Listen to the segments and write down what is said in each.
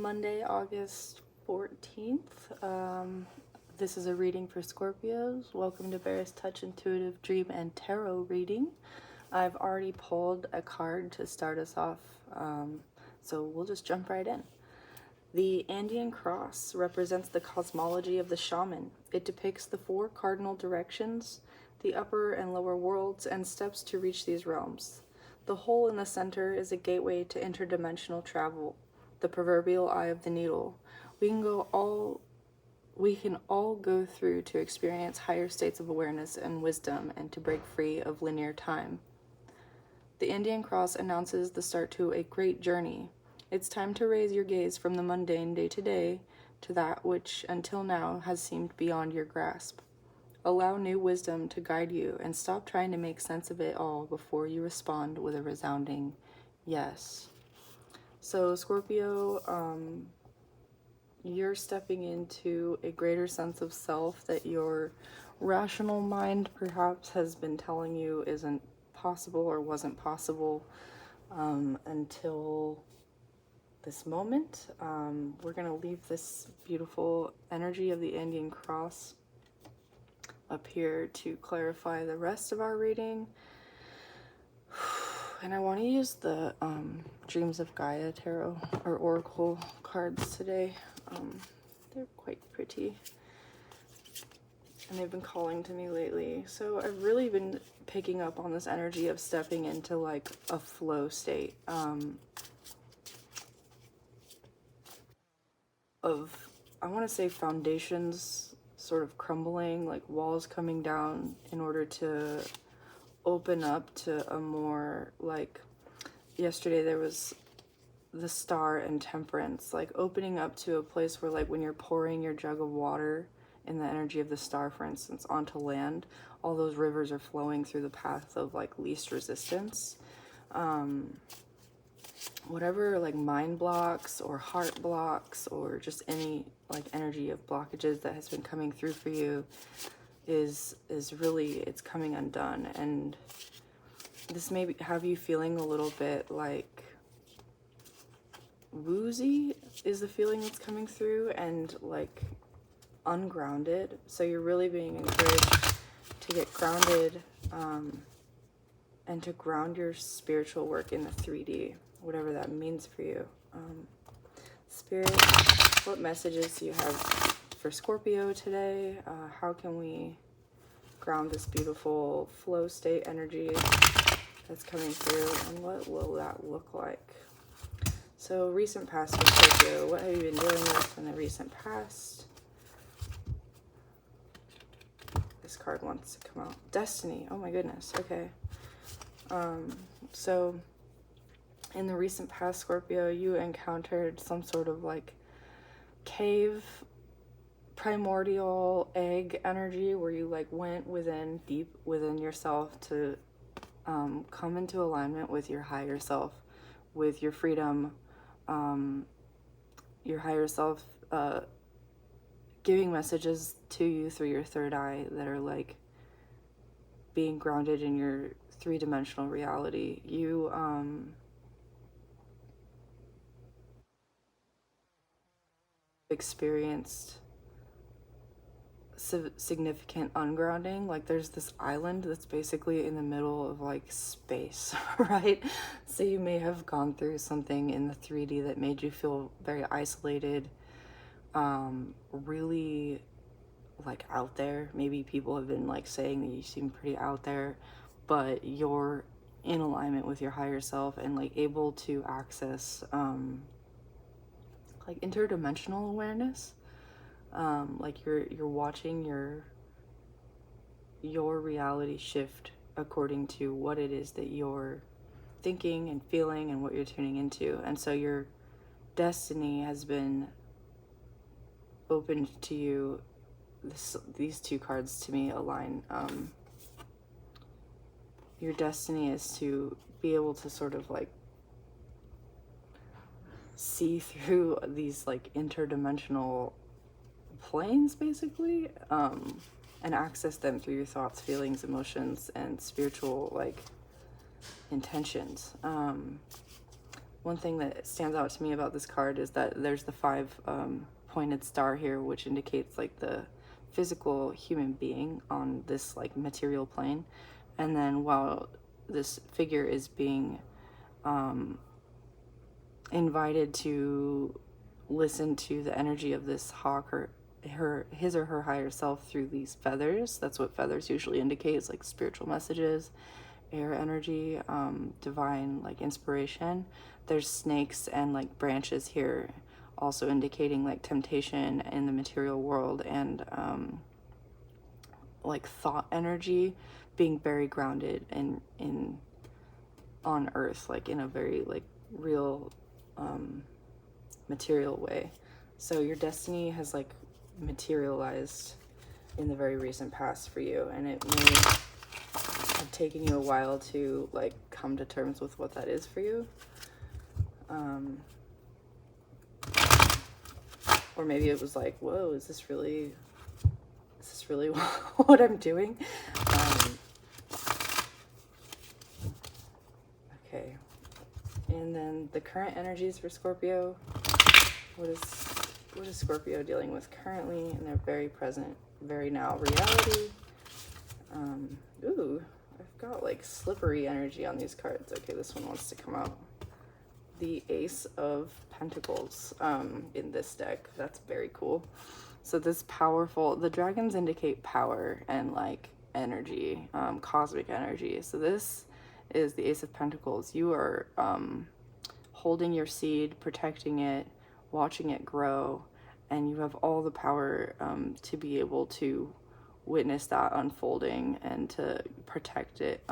Monday, August 14th. This is a reading for Scorpios. Welcome to Bear's Touch Intuitive Dream and Tarot reading. I've already pulled a card to start us off, so we'll just jump right in. The Andean cross represents the cosmology of the shaman. It depicts the four cardinal directions, the upper and lower worlds, and steps to reach these realms. The hole in the center is a gateway to interdimensional travel, the proverbial eye of the needle. We can all go through to experience higher states of awareness and wisdom and to break free of linear time. The Andean cross announces the start to a great journey. It's time to raise your gaze from the mundane day-to-day to that which until now has seemed beyond your grasp. Allow new wisdom to guide you and stop trying to make sense of it all before you respond with a resounding yes. So Scorpio, you're stepping into a greater sense of self that your rational mind perhaps has been telling you isn't possible or wasn't possible until this moment. We're going to leave this beautiful energy of the Andean cross up here to clarify the rest of our reading. And I want to use the Dreams of Gaia tarot or oracle cards today. They're quite pretty and they've been calling to me lately. So I've really been picking up on this energy of stepping into like a flow state of, I want to say, foundations sort of crumbling, like walls coming down in order to open up to a more, like, yesterday there was the Star and Temperance, like opening up to a place where, like, when you're pouring your jug of water in the energy of the Star, for instance, onto land, all those rivers are flowing through the path of like least resistance. Whatever, like, mind blocks or heart blocks or just any like energy of blockages that has been coming through for you is really, it's coming undone. And this may have you feeling a little bit like woozy is the feeling that's coming through, and like ungrounded. So you're really being encouraged to get grounded and to ground your spiritual work in the 3D, whatever that means for you. Spirit, what messages do you have for Scorpio today? How can we ground this beautiful flow state energy that's coming through, and what will that look like? So recent past for Scorpio, what have you been dealing with in the recent past? This card wants to come out. Destiny, oh my goodness, okay. So in the recent past, Scorpio, you encountered some sort of like cave, primordial egg energy where you like went within, deep within yourself to come into alignment with your higher self, with your freedom, your higher self giving messages to you through your third eye that are like being grounded in your three-dimensional reality. You experienced significant ungrounding. Like there's this island that's basically in the middle of like space, right? So you may have gone through something in the 3D that made you feel very isolated, really like out there. Maybe people have been like saying that you seem pretty out there, but you're in alignment with your higher self and like able to access like interdimensional awareness. Like you're watching your reality shift according to what it is that you're thinking and feeling and what you're tuning into. And so your destiny has been opened to you. These two cards to me align. Your destiny is to be able to sort of like see through these like interdimensional planes basically, and access them through your thoughts, feelings, emotions, and spiritual like intentions. one thing that stands out to me about this card is that there's the 5 pointed star here, which indicates like the physical human being on this like material plane. And then while this figure is being invited to listen to the energy of this hawk, or his or her higher self, through these feathers. That's what feathers usually indicate. It's like spiritual messages, air energy, divine like inspiration. There's snakes and like branches here, also indicating like temptation in the material world, and like thought energy, being very grounded in on earth, like in a very like real material way. So your destiny has like materialized in the very recent past for you, and it may have taken you a while to like come to terms with what that is for you. Or maybe it was like, whoa, is this really what I'm doing? Okay. And then the current energies for Scorpio. What is Scorpio dealing with currently in their very present, very now reality? Ooh, I've got like slippery energy on these cards. Okay, this one wants to come out. The Ace of Pentacles in this deck. That's very cool. So this powerful, the dragons indicate power and like energy, cosmic energy. So this is the Ace of Pentacles. You are holding your seed, protecting it, watching it grow, and you have all the power to be able to witness that unfolding and to protect it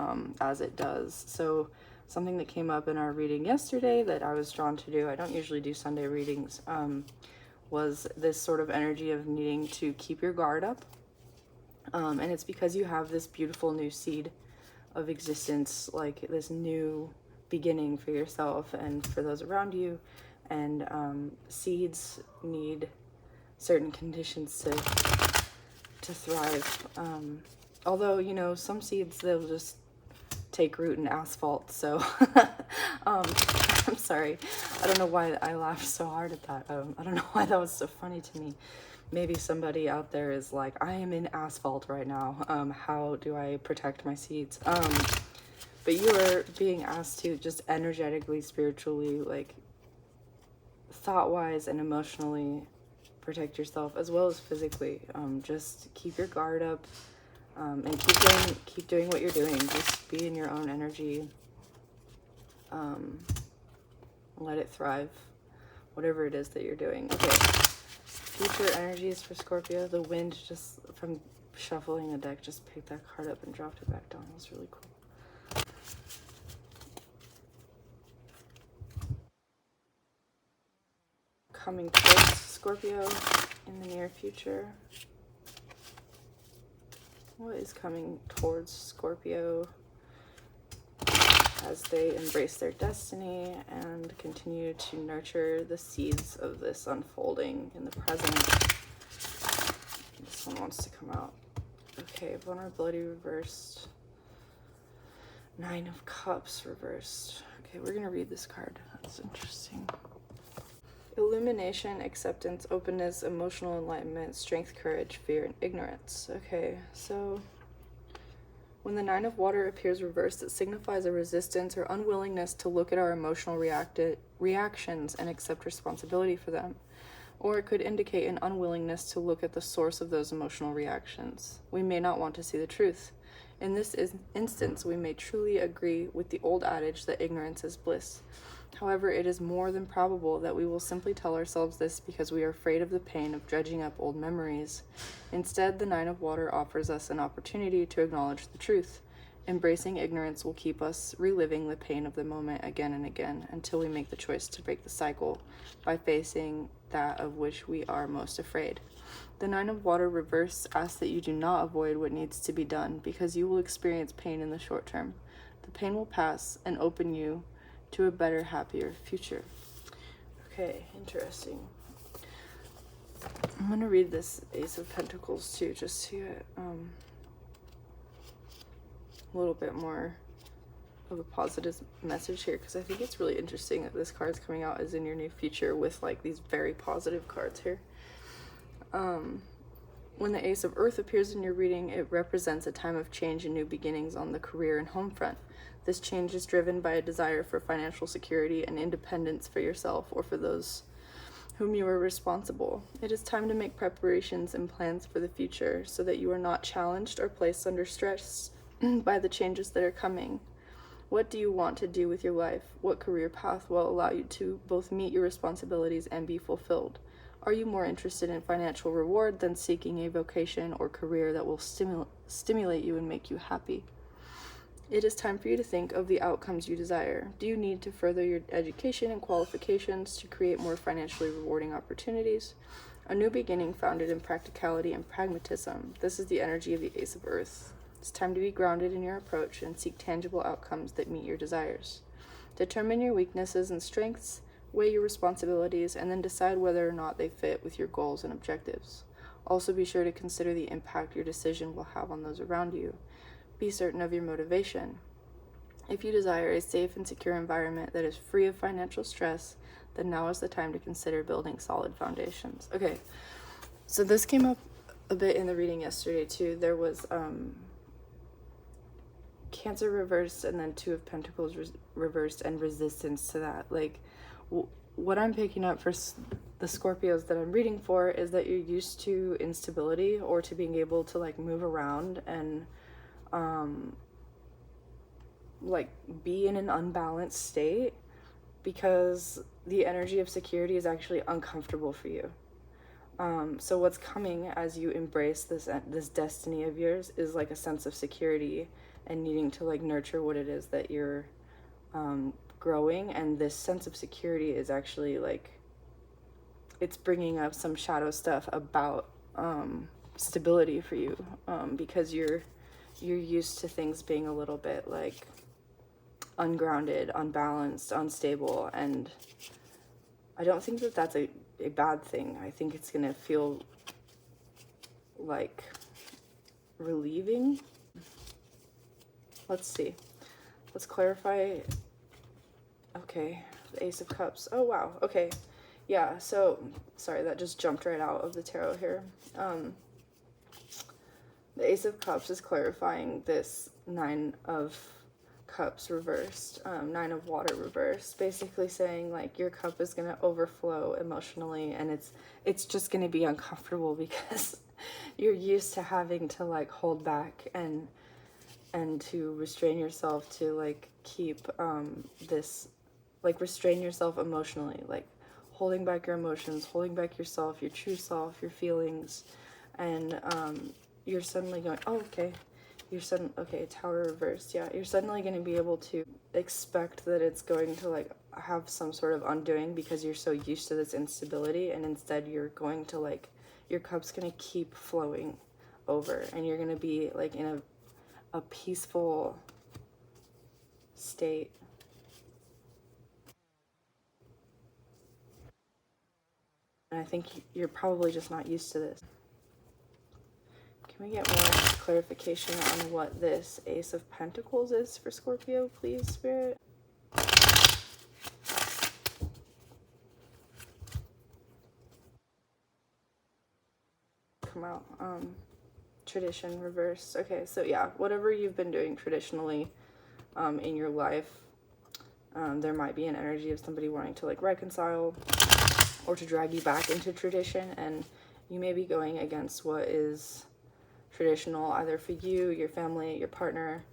as it does. So something that came up in our reading yesterday that I was drawn to do, I don't usually do Sunday readings, was this sort of energy of needing to keep your guard up. And it's because you have this beautiful new seed of existence, like this new beginning for yourself and for those around you. And seeds need certain conditions to thrive. Although, you know, some seeds, they'll just take root in asphalt. So I'm sorry. I don't know why I laughed so hard at that. I don't know why that was so funny to me. Maybe somebody out there is like, I am in asphalt right now. How do I protect my seeds? But you are being asked to just energetically, spiritually, like thought-wise and emotionally protect yourself, as well as physically. Just keep your guard up, and keep doing what you're doing. Just be in your own energy. Let it thrive, whatever it is that you're doing. Okay, future energies for Scorpio. The wind, just from shuffling the deck, just picked that card up and dropped it back down. It was really cool. Coming towards Scorpio in the near future. What is coming towards Scorpio as they embrace their destiny and continue to nurture the seeds of this unfolding in the present? This one wants to come out. Okay, vulnerability reversed. 9 of Cups reversed. Okay, we're gonna read this card. That's interesting. Illumination, acceptance, openness, emotional enlightenment, strength, courage, fear, and ignorance. Okay, so when the 9 of Water appears reversed, it signifies a resistance or unwillingness to look at our emotional reactions and accept responsibility for them. Or it could indicate an unwillingness to look at the source of those emotional reactions. We may not want to see the truth. In this instance, we may truly agree with the old adage that ignorance is bliss. However, it is more than probable that we will simply tell ourselves this because we are afraid of the pain of dredging up old memories. Instead, the 9 of Water offers us an opportunity to acknowledge the truth. Embracing ignorance will keep us reliving the pain of the moment again and again until we make the choice to break the cycle by facing that of which we are most afraid. The 9 of Water reverse asks that you do not avoid what needs to be done because you will experience pain in the short term. The pain will pass and open you to a better, happier future. Okay, interesting. I'm gonna read this Ace of Pentacles too, just to get a little bit more of a positive message here, because I think it's really interesting that this card's coming out as in your new future with like these very positive cards here. When the Ace of Earth appears in your reading, it represents a time of change and new beginnings on the career and home front. This change is driven by a desire for financial security and independence for yourself or for those whom you are responsible. It is time to make preparations and plans for the future so that you are not challenged or placed under stress by the changes that are coming. What do you want to do with your life? What career path will allow you to both meet your responsibilities and be fulfilled? Are you more interested in financial reward than seeking a vocation or career that will stimulate you and make you happy? It is time for you to think of the outcomes you desire. Do you need to further your education and qualifications to create more financially rewarding opportunities? A new beginning founded in practicality and pragmatism. This is the energy of the Ace of Earth. It's time to be grounded in your approach and seek tangible outcomes that meet your desires. Determine your weaknesses and strengths, weigh your responsibilities, and then decide whether or not they fit with your goals and objectives. Also be sure to consider the impact your decision will have on those around you. Be certain of your motivation. If you desire a safe and secure environment that is free of financial stress, then now is the time to consider building solid foundations. Okay, so this came up a bit in the reading yesterday too. There was Cancer reversed and then Two of Pentacles reversed and resistance to that. Like, what I'm picking up for the Scorpios that I'm reading for is that you're used to instability or to being able to like move around and like be in an unbalanced state because the energy of security is actually uncomfortable for you. So what's coming as you embrace this destiny of yours is like a sense of security and needing to like nurture what it is that you're growing. And this sense of security is actually like, it's bringing up some shadow stuff about stability for you, because you're used to things being a little bit like ungrounded, unbalanced, unstable, and I don't think that that's a bad thing. I think it's gonna feel like relieving. Let's see. Let's clarify. Okay, the Ace of Cups. Oh wow. Okay. Yeah, so sorry, that just jumped right out of the tarot here. The Ace of Cups is clarifying this Nine of Cups reversed, Nine of Water reversed, basically saying like your cup is going to overflow emotionally, and it's just going to be uncomfortable because you're used to having to like hold back and to restrain yourself to like keep this, like restrain yourself emotionally, like holding back your emotions, holding back yourself, your true self, your feelings, and you're suddenly going, oh, okay, okay, Tower reversed, yeah, you're suddenly going to be able to expect that it's going to like have some sort of undoing because you're so used to this instability, and instead you're going to like, your cup's going to keep flowing over, and you're going to be like in a peaceful state. And I think you're probably just not used to this. Can we get more clarification on what this Ace of Pentacles is for Scorpio, please, Spirit? Come out. Tradition reverse. Okay, so yeah, whatever you've been doing traditionally in your life, there might be an energy of somebody wanting to like reconcile or to drag you back into tradition, and you may be going against what is traditional either for you, your family, your partner,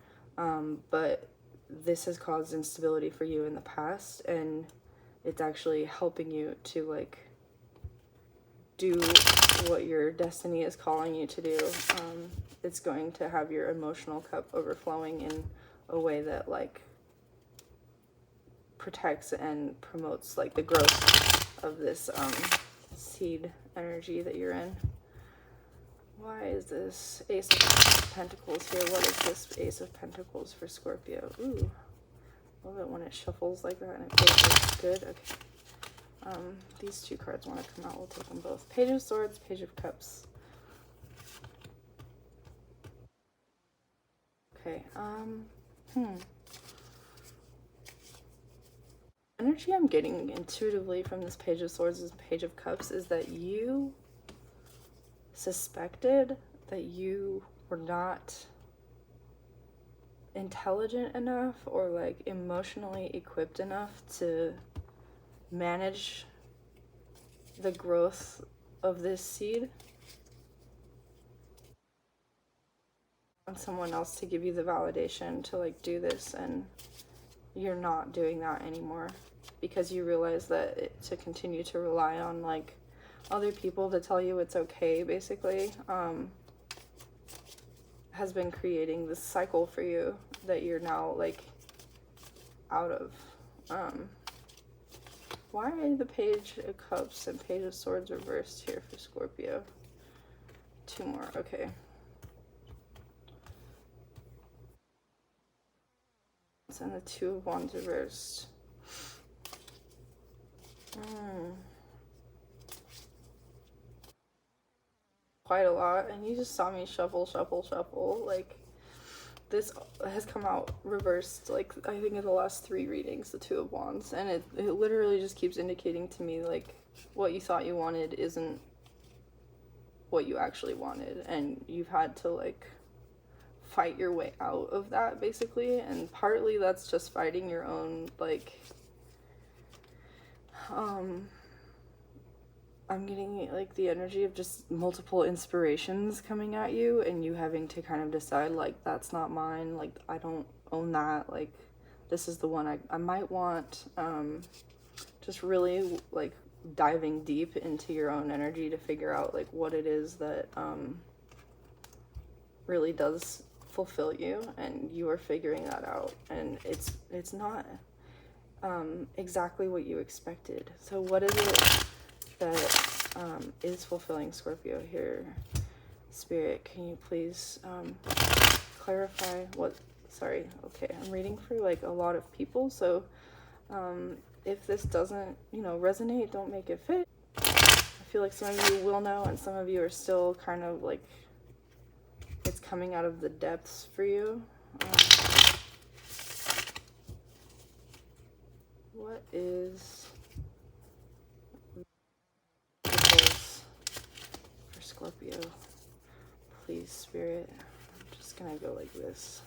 but this has caused instability for you in the past, and it's actually helping you to like do what your destiny is calling you to do. It's going to have your emotional cup overflowing in a way that like protects and promotes like the growth of this seed energy that you're in. Why is this Ace of Pentacles here? What is this Ace of Pentacles for Scorpio? Ooh, I love it when it shuffles like that and it feels like good. Okay. These two cards want to come out. We'll take them both. Page of Swords, Page of Cups. Okay. energy I'm getting intuitively from this Page of Swords and Page of Cups is that you suspected that you were not intelligent enough or like emotionally equipped enough to manage the growth of this seed. Want someone else to give you the validation to like do this, and you're not doing that anymore because you realize that to continue to rely on like other people to tell you it's okay basically has been creating this cycle for you that you're now like out of. Why are the Page of Cups and Page of Swords reversed here for Scorpio? 2 more, okay. And the 2 of Wands reversed. Quite a lot, and you just saw me shuffle. Like, this has come out reversed, like, I think in the last 3 readings, the 2 of Wands, and it literally just keeps indicating to me, like, what you thought you wanted isn't what you actually wanted, and you've had to, like, fight your way out of that, basically, and partly that's just fighting your own, like, I'm getting, like, the energy of just multiple inspirations coming at you, and you having to kind of decide, like, that's not mine, like, I don't own that, like, this is the one I might want, just really, like, diving deep into your own energy to figure out, like, what it is that, really does fulfill you, and you are figuring that out, and it's not, exactly what you expected. So what is it that is fulfilling Scorpio here? Spirit, can you please clarify what, sorry, okay, I'm reading for like a lot of people, so if this doesn't, you know, resonate, don't make it fit. I feel like some of you will know, and some of you are still kind of like, it's coming out of the depths for you. What is for Scorpio? Please, Spirit. I'm just gonna go like this.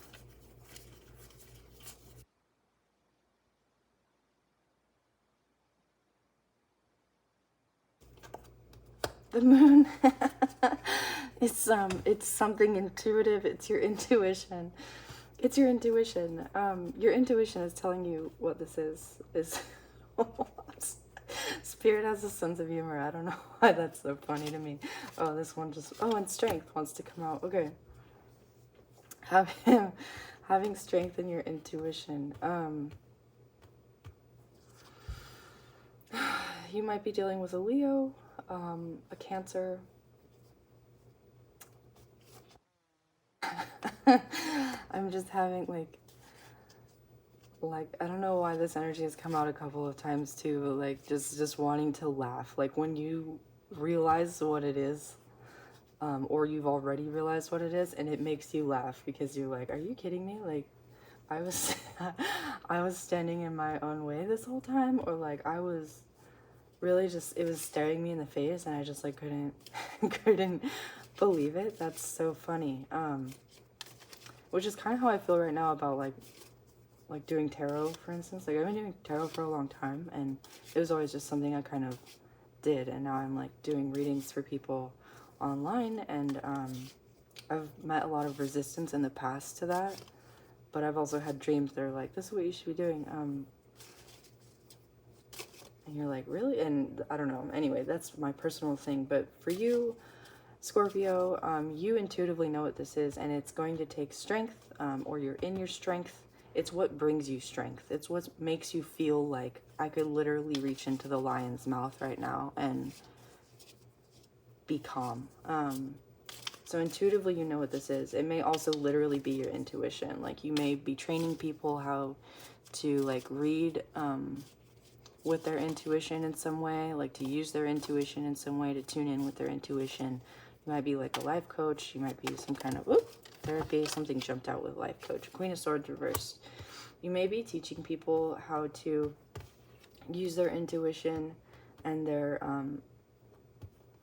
The moon. It's something intuitive. It's your intuition. It's your intuition. Your intuition is telling you what this is. Spirit has a sense of humor. I don't know why that's so funny to me. Oh, this one just, oh, and strength wants to come out. Okay. Having strength in your intuition. You might be dealing with a Leo, a Cancer. I'm just having like I don't know why this energy has come out a couple of times too, but like just wanting to laugh. Like when you realize what it is, or you've already realized what it is, and it makes you laugh because you're like, are you kidding me? Like I was I was standing in my own way this whole time, or like I was really just, it was staring me in the face and I just like couldn't believe it. That's so funny. Which is kind of how I feel right now about like doing tarot, for instance. Like I've been doing tarot for a long time, and it was always just something I kind of did, and now I'm like doing readings for people online, and I've met a lot of resistance in the past to that, but I've also had dreams that are like, this is what you should be doing, and you're like, really? And I don't know, anyway, that's my personal thing. But for you, Scorpio, you intuitively know what this is, and it's going to take strength, or you're in your strength. It's what brings you strength. It's what makes you feel like I could literally reach into the lion's mouth right now and be calm. So intuitively, you know what this is. It may also literally be your intuition. Like you may be training people how to like read with their intuition in some way, like to use their intuition in some way, to tune in with their intuition. You might be like a life coach. You might be some kind of therapy. Something jumped out with life coach. Queen of Swords reversed. You may be teaching people how to use their intuition and their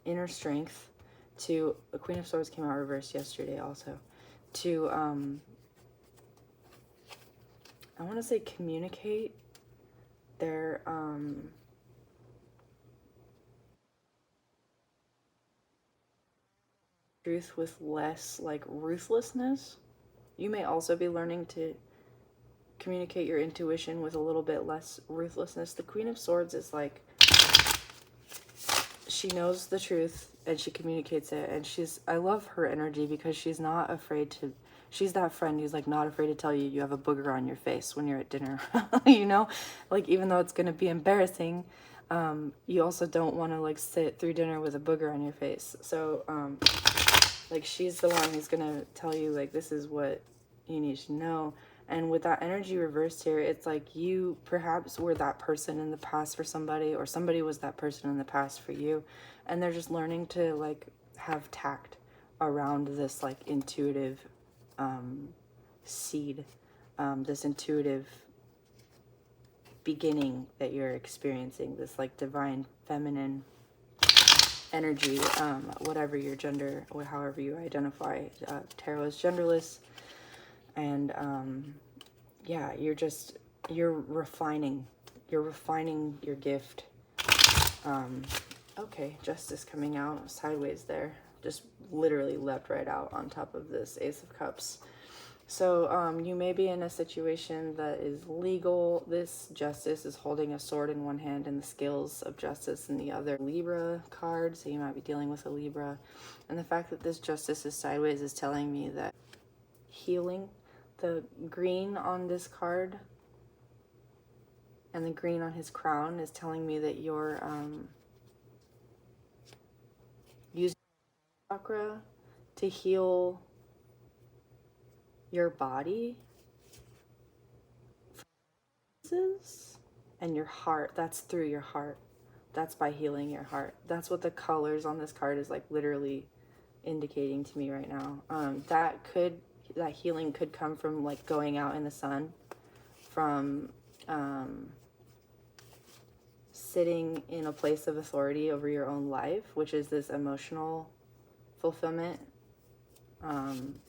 inner strength to, the Queen of Swords came out reversed yesterday also, to I want to say communicate their truth with less like ruthlessness. You may also be learning to communicate your intuition with a little bit less ruthlessness. The Queen of Swords is like, she knows the truth and she communicates it, and I love her energy because she's not afraid to, she's that friend who's like not afraid to tell you you have a booger on your face when you're at dinner. You know, like even though it's going to be embarrassing, you also don't want to like sit through dinner with a booger on your face. So like she's the one who's going to tell you like this is what you need to know. And with that energy reversed here, it's like you perhaps were that person in the past for somebody, or somebody was that person in the past for you. And they're just learning to like have tact around this like intuitive seed, this intuitive beginning that you're experiencing, this like divine feminine energy, whatever your gender, or however you identify. Tarot is genderless. And yeah, you're refining your gift. Okay, Justice coming out sideways there, just literally leapt right out on top of this Ace of Cups. So you may be in a situation that is legal. This Justice is holding a sword in one hand and the scales of justice in the other. Libra card, so you might be dealing with a Libra. And the fact that this Justice is sideways is telling me that healing, the green on this card and the green on his crown is telling me that you're using chakra to heal your body and your heart. That's through your heart. That's by healing your heart. That's what the colors on this card is like literally indicating to me right now. That healing could come from like going out in the sun, from sitting in a place of authority over your own life, which is this emotional fulfillment.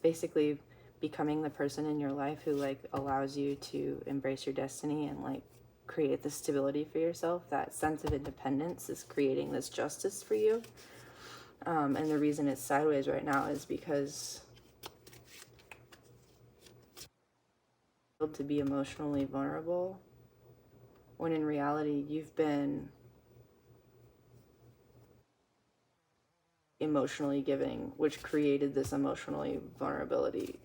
Basically becoming the person in your life who like allows you to embrace your destiny and like create the stability for yourself. That sense of independence is creating this justice for you. And the reason it's sideways right now is because to be emotionally vulnerable, when in reality you've been emotionally giving, which created this emotional vulnerability.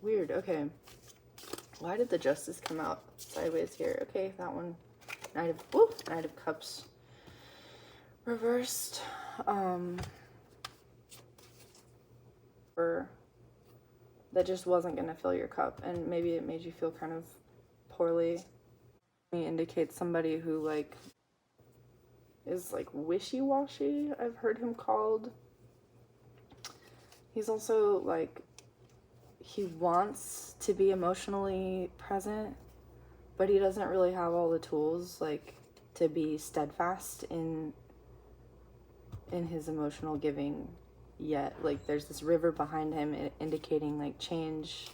Weird. Okay, why did the Justice come out sideways here? Okay, that one. Knight of Cups reversed. That just wasn't going to fill your cup, and maybe it made you feel kind of poorly. It indicates somebody who like is like wishy-washy, I've heard him called. He's also like, he wants to be emotionally present, but he doesn't really have all the tools like to be steadfast in his emotional giving yet. Like there's this river behind him indicating like change.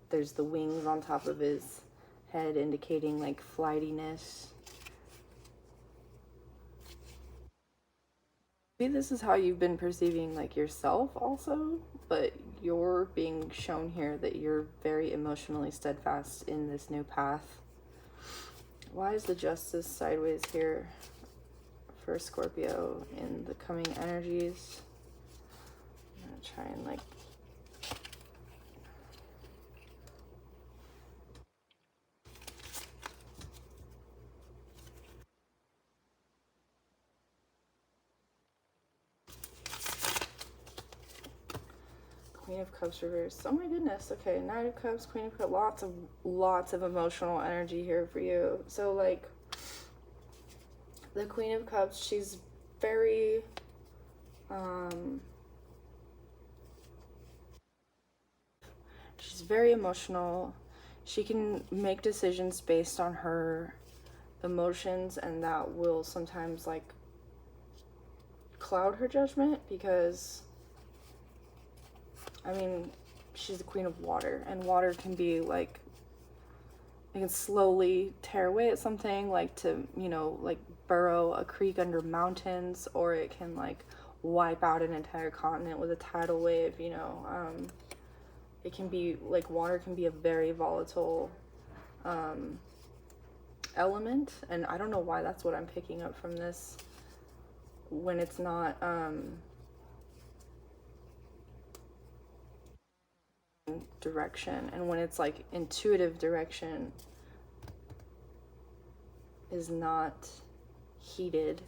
There's the wings on top of his head indicating like flightiness. Maybe this is how you've been perceiving like yourself also, but you're being shown here that you're very emotionally steadfast in this new path. Why is the Justice sideways here for Scorpio in the coming energies? I'm gonna try and like Queen of Cups reversed. Oh my goodness. Okay, Knight of Cups, Queen of Cups. Lots of emotional energy here for you. So like the Queen of Cups, she's very she's very emotional. she can make decisions based on her emotions, and that will sometimes like cloud her judgment, because I mean, she's the queen of water, and water can be like, it can slowly tear away at something, like to, you know, like burrow a creek under mountains, or it can like wipe out an entire continent with a tidal wave, you know. It can be like, water can be a very volatile element, and I don't know why that's what I'm picking up from this, when it's not direction, and when it's like intuitive direction is not heated.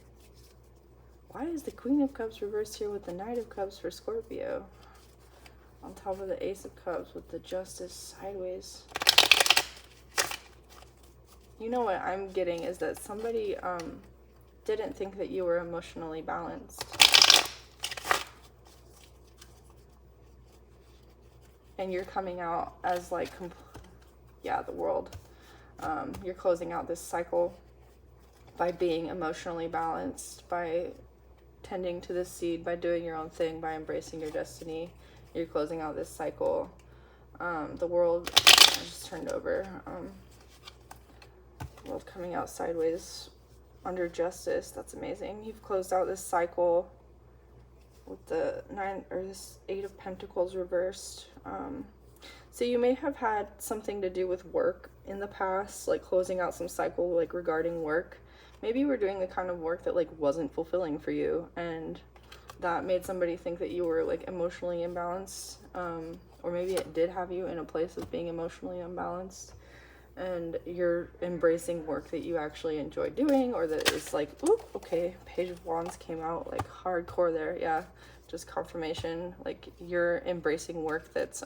Why is the Queen of Cups reversed here with the Knight of Cups for Scorpio, on top of the Ace of Cups with the Justice sideways? You know what I'm getting is that somebody didn't think that you were emotionally balanced. And you're coming out as like, yeah, the World. You're closing out this cycle by being emotionally balanced, by tending to the seed, by doing your own thing, by embracing your destiny. You're closing out this cycle. The World, I just turned over. World coming out sideways under Justice. That's amazing. You've closed out this cycle with the this Eight of Pentacles reversed. So you may have had something to do with work in the past, like closing out some cycle like regarding work. Maybe you were doing the kind of work that like wasn't fulfilling for you, and that made somebody think that you were like emotionally imbalanced, or maybe it did have you in a place of being emotionally unbalanced, and you're embracing work that you actually enjoy doing, or that is like, oop, okay, Page of Wands came out like hardcore there. Yeah, just confirmation, like you're embracing work that's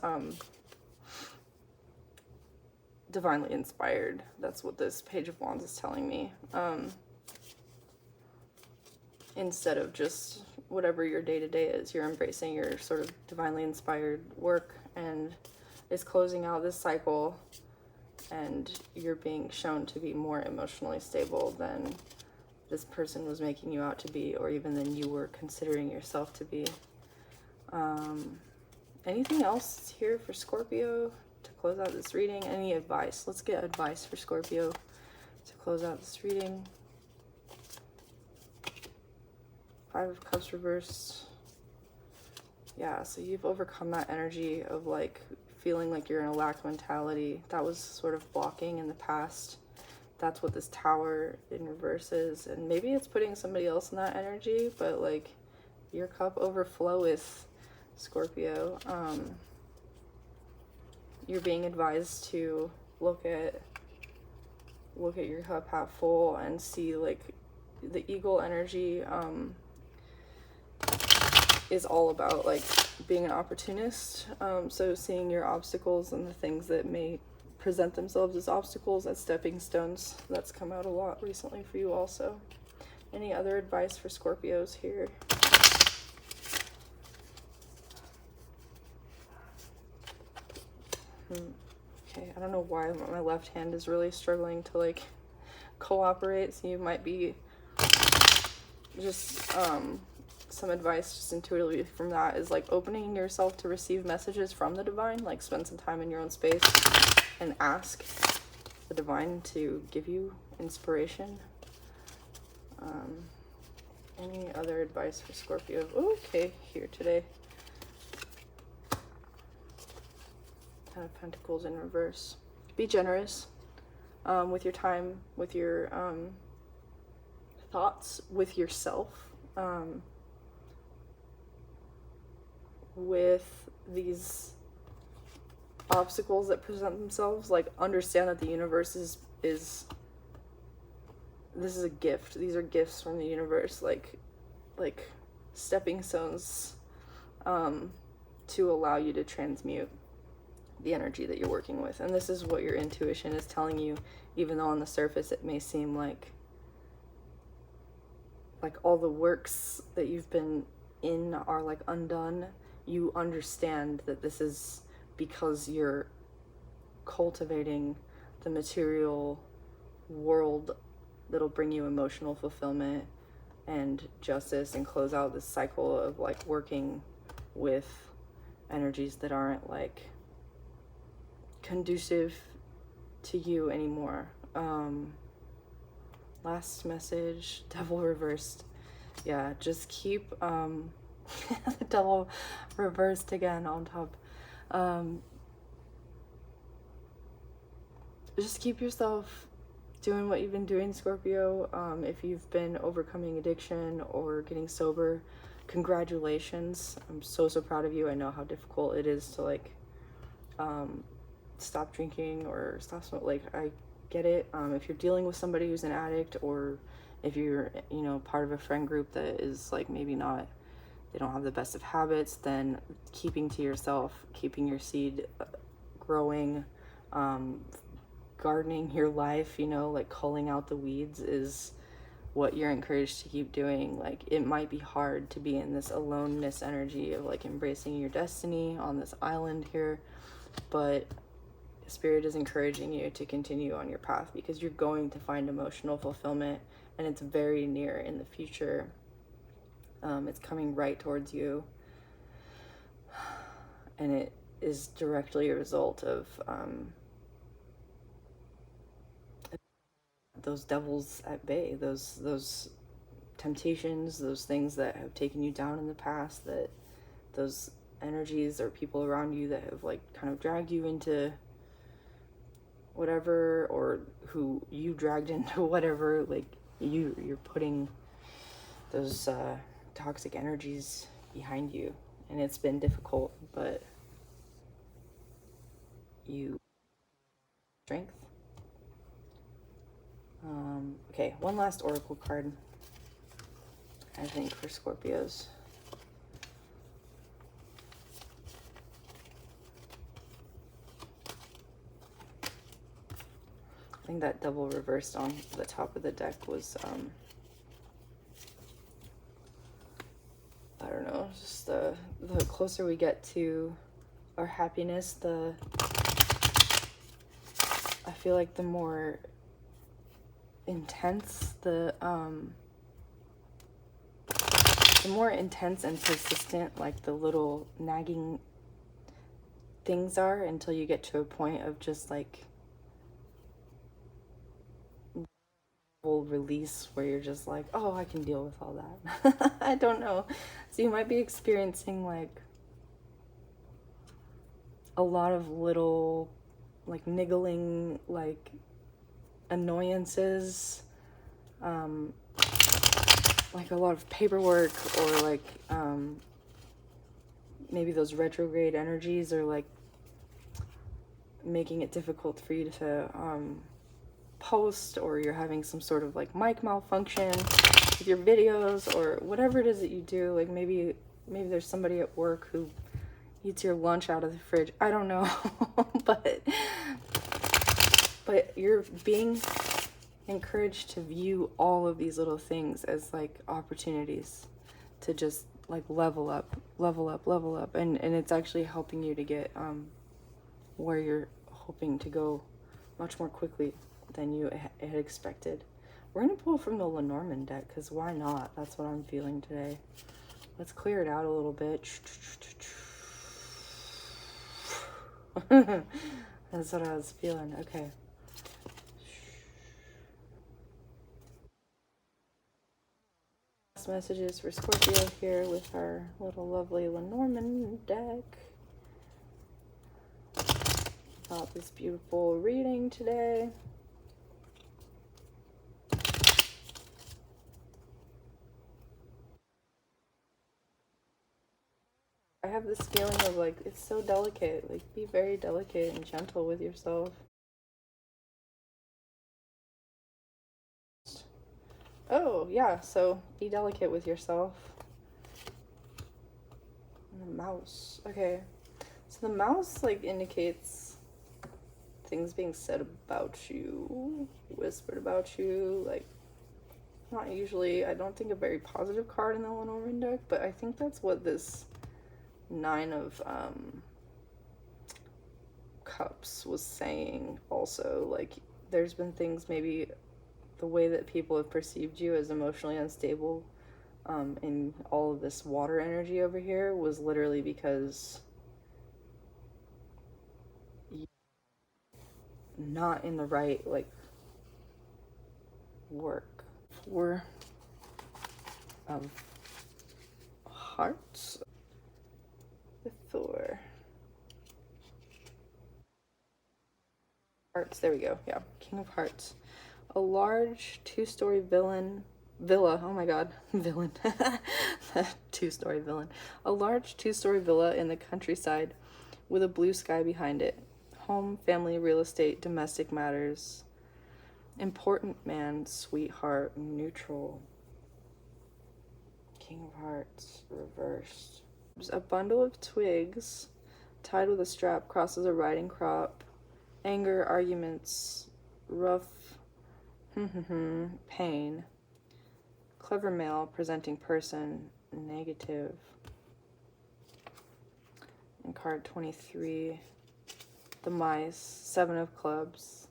divinely inspired. That's what this Page of Wands is telling me. Instead of just whatever your day-to-day is, you're embracing your sort of divinely inspired work, and is closing out this cycle, and you're being shown to be more emotionally stable than this person was making you out to be, or even than you were considering yourself to be. Anything else here for Scorpio to close out this reading? Any advice? Let's get advice for Scorpio to close out this reading. Five of Cups reversed. Yeah, so you've overcome that energy of like feeling like you're in a lack mentality that was sort of blocking in the past. That's what this Tower in reverse is, and maybe it's putting somebody else in that energy, but like your cup overfloweth, Scorpio. You're being advised to look at your cup half full and see like the eagle energy is all about like being an opportunist. So seeing your obstacles and the things that may present themselves as obstacles as stepping stones. That's come out a lot recently for you also. Any other advice for Scorpios here? Okay, I don't know why my left hand is really struggling to like cooperate, so you might be just some advice just intuitively from that is like opening yourself to receive messages from the divine. Like spend some time in your own space and ask the divine to give you inspiration. Any other advice for Scorpio? Okay, here today. Ten of Pentacles in reverse. Be generous with your time, with your thoughts, with yourself. With these obstacles that present themselves, like understand that the universe is this is a gift. These are gifts from the universe, like stepping stones to allow you to transmute the energy that you're working with. And this is what your intuition is telling you, even though on the surface it may seem like all the works that you've been in are like undone. You understand that this is because you're cultivating the material world that'll bring you emotional fulfillment and justice, and close out this cycle of like working with energies that aren't like conducive to you anymore. Last message, devil reversed. Yeah, just keep the devil reversed again on top. Just keep yourself doing what you've been doing, Scorpio. If you've been overcoming addiction or getting sober, congratulations. I'm so proud of you. I know how difficult it is to like stop drinking or stop smoking. Like, I get it. If you're dealing with somebody who's an addict, or if you're, you know, part of a friend group that is like maybe not, they don't have the best of habits, then keeping to yourself, keeping your seed growing, gardening your life, you know, like culling out the weeds is what you're encouraged to keep doing. Like, it might be hard to be in this aloneness energy of like embracing your destiny on this island here, but Spirit is encouraging you to continue on your path, because you're going to find emotional fulfillment, and it's very near in the future. It's coming right towards you, and it is directly a result of those devils at bay, those temptations, those things that have taken you down in the past, that those energies or people around you that have like kind of dragged you into whatever, or who you dragged into whatever. Like, you're putting those toxic energies behind you, and it's been difficult, but you strength. Okay, one last oracle card, I think, for Scorpios. I think that double reversed on the top of the deck was, I don't know, just the closer we get to our happiness, I feel like the more intense the more intense and persistent like the little nagging things are, until you get to a point of just like release, where you're just like, oh, I can deal with all that. I don't know. So you might be experiencing like a lot of little like niggling like annoyances, like a lot of paperwork, or like maybe those retrograde energies are like making it difficult for you to post, or you're having some sort of like mic malfunction with your videos, or whatever it is that you do. Like, maybe there's somebody at work who eats your lunch out of the fridge. I don't know. but you're being encouraged to view all of these little things as like opportunities to just like level up, and it's actually helping you to get where you're hoping to go much more quickly than you had expected. We're gonna pull from the Lenormand deck, because why not? That's what I'm feeling today. Let's clear it out a little bit. That's what I was feeling. Okay. Last messages for Scorpio here with our little lovely Lenormand deck. About this beautiful reading today. I have this feeling of like, it's so delicate. Like, be very delicate and gentle with yourself. Oh, yeah, so be delicate with yourself. And the mouse. Okay. So the mouse, like, indicates things being said about you, whispered about you. Like, not usually, I don't think, a very positive card in the Lenormand deck, but I think that's what this Nine of Cups was saying also, like, there's been things, maybe the way that people have perceived you as emotionally unstable, in all of this water energy over here was literally because you're not in the right, like, work. Four of Hearts. The Thor. Hearts, there we go. Yeah, King of Hearts. A large two-story villa, oh my god, villain. Two-story villain. A large two-story villa in the countryside with a blue sky behind it. Home, family, real estate, domestic matters. Important man, sweetheart, neutral. King of Hearts, reversed. A bundle of twigs tied with a strap crosses a riding crop. Anger, arguments, rough, pain. Clever male, presenting person, negative. And card 23, the mice, 7 of clubs.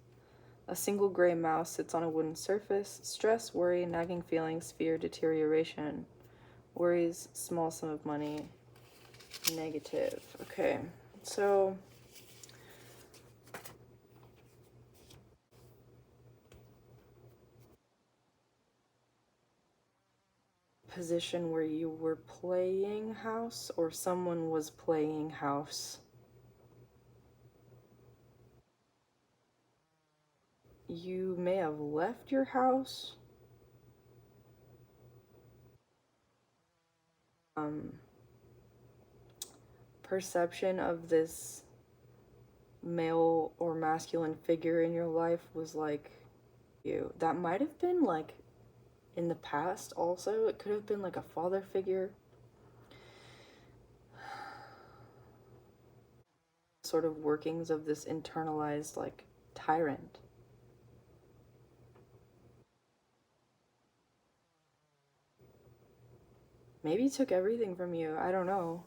A single gray mouse sits on a wooden surface. Stress, worry, nagging feelings, fear, deterioration. Worries, small sum of money, negative. Okay, so position where you were playing house or someone was playing house. You may have left your house. Perception of this male or masculine figure in your life was like you. That might have been like in the past also. It could have been like a father figure. Sort of workings of this internalized like tyrant. Maybe took everything from you. I don't know.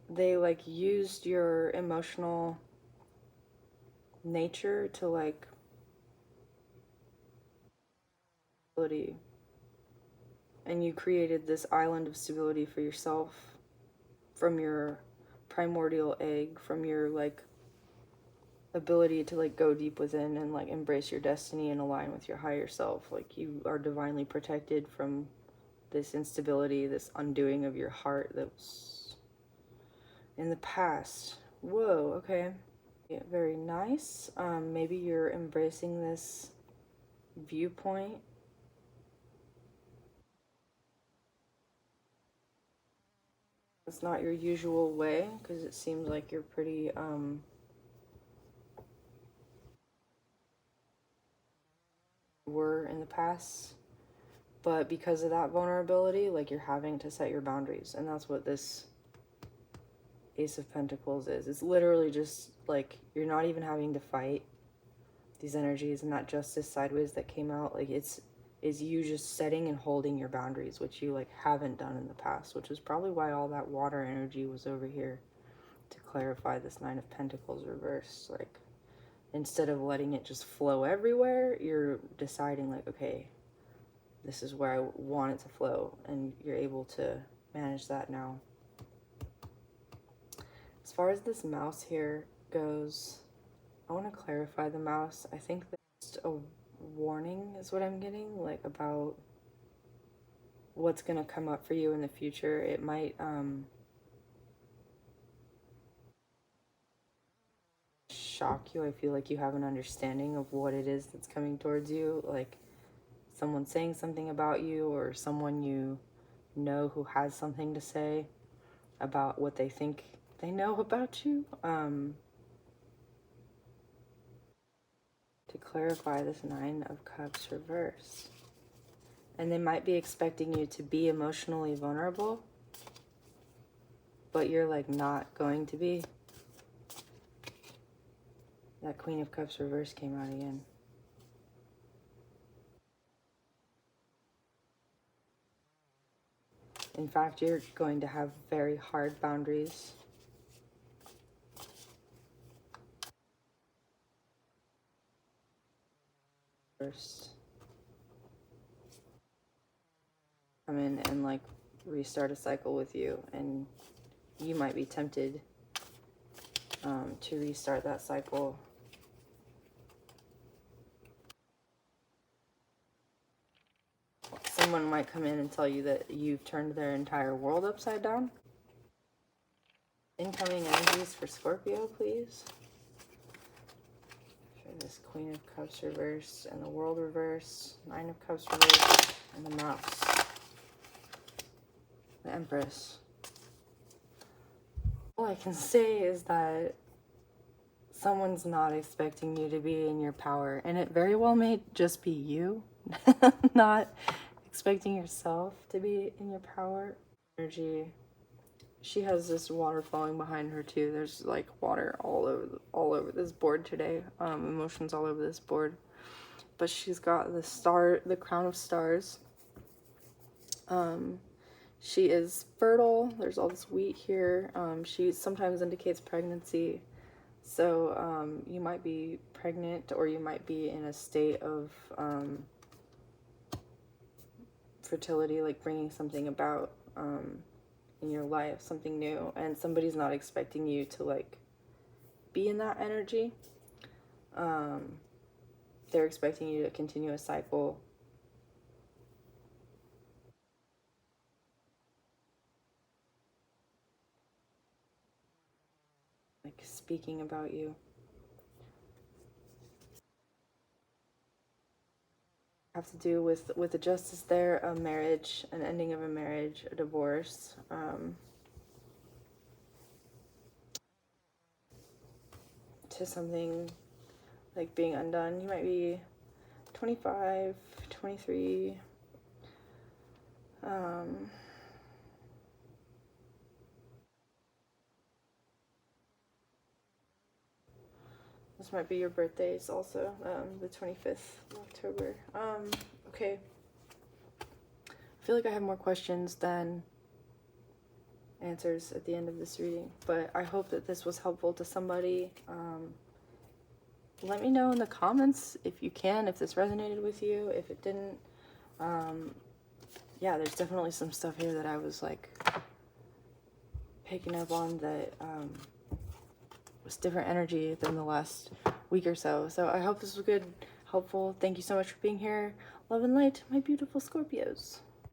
They like used your emotional nature to like stability, and you created this island of stability for yourself from your primordial egg, from your like ability to like go deep within and like embrace your destiny and align with your higher self. Like you are divinely protected from this instability, this undoing of your heart that was in the past. Whoa, okay. Yeah, very nice. Maybe you're embracing this viewpoint. It's not your usual way because it seems like you're pretty were in the past, but because of that vulnerability, like you're having to set your boundaries, and that's what this Ace of Pentacles is. It's literally just like you're not even having to fight these energies, and that Justice sideways that came out, like is you just setting and holding your boundaries, which you like haven't done in the past, which is probably why all that water energy was over here to clarify this Nine of Pentacles reversed. Like instead of letting it just flow everywhere, you're deciding like, okay, this is where I want it to flow, and you're able to manage that now. As far as this mouse here goes, I want to clarify the mouse. I think that's a warning is what I'm getting, like about what's going to come up for you in the future. It might shock you. I feel like you have an understanding of what it is that's coming towards you, like someone saying something about you or someone you know who has something to say about what they think they know about you. To clarify this Nine of Cups reverse. And they might be expecting you to be emotionally vulnerable, but you're like not going to be. That Queen of Cups reverse came out again. In fact, you're going to have very hard boundaries. First, come in and like restart a cycle with you, and you might be tempted to restart that cycle. Someone might come in and tell you that you've turned their entire world upside down. Incoming energies for Scorpio, please. For this Queen of Cups reverse and the World reverse, Nine of Cups reverse, and the Mouse. The Empress. All I can say is that someone's not expecting you to be in your power, and it very well may just be you not expecting yourself to be in your power. Energy. She has this water flowing behind her too. There's like water all over this board today. Emotions all over this board. But she's got the crown of stars. She is fertile. There's all this wheat here. She sometimes indicates pregnancy. So you might be pregnant, or you might be in a state of fertility, like bringing something about in your life, something new, and somebody's not expecting you to like be in that energy. They're expecting you to continue a cycle. Like speaking about you. Have to do with the justice there, a marriage, an ending of a marriage, a divorce. To something like being undone. You might be 25, 23. This might be your birthdays also, the 25th of October. Okay. I feel like I have more questions than answers at the end of this reading, but I hope that this was helpful to somebody. Let me know in the comments if you can, if this resonated with you, if it didn't. Yeah, there's definitely some stuff here that I was like picking up on that was different energy than the last week or so. So I hope this was good, helpful. Thank you so much for being here. Love and light, my beautiful Scorpios.